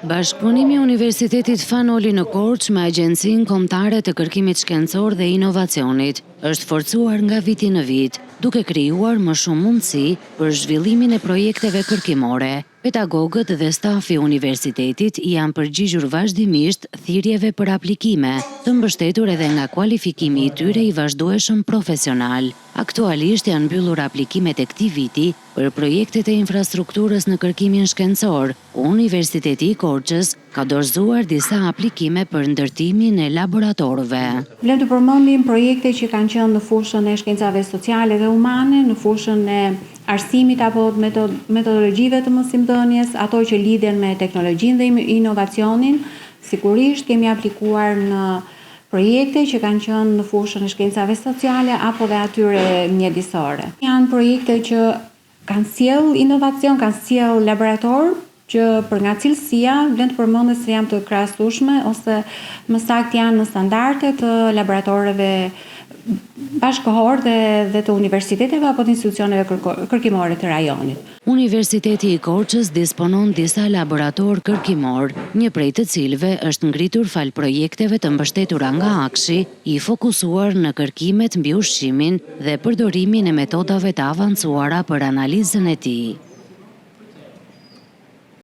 Bashkëpunimi i Universitetit Fanoli në Korçë me Agjencinë Kombëtare të Kërkimit Shkencor dhe Inovacionit është forcuar nga viti në vit, duke krijuar më shumë mundësi për zhvillimin e projekteve kërkimore. Pedagogët dhe stafi i universitetit janë përgjigjur vazhdimisht thirrjeve për aplikime, të mbështetur edhe nga kualifikimi i tyre i vazhdueshëm profesional. Aktualisht janë mbyllur aplikimet e këtij viti për projektet e infrastrukturës në kërkimin shkencor. Universiteti i Korçës ka dorëzuar disa aplikime për ndërtimin e laboratorëve. Vlen të përmendim projekte që kanë qenë në fushën e shkencave sociale dhe humane, në fushën e arsimit apo metodologjive të mësimdhënies, ato që lidhen me teknologjinë dhe inovacionin. Sigurisht kemi aplikuar në projekte që kanë qenë në fushën e shkencave sociale apo dhe atyre mjedisore. Janë projekte që kanë sjell inovacion, kanë sjell laborator, që për nga cilësia vlen të përmendet se janë të krahasueshme ose më saktë janë në standarde të laboratorëve bashkëkohor dhe të universiteteve apo të institucioneve kërkimore të rajonit. Universiteti i Korçës disponon disa laborator kërkimor, një prej të cilëve është ngritur fal projekteve të mbështetura nga Akshi, i fokusuar në kërkimet mbi ushqimin dhe përdorimin e metodave të avancuara për analizën e tij.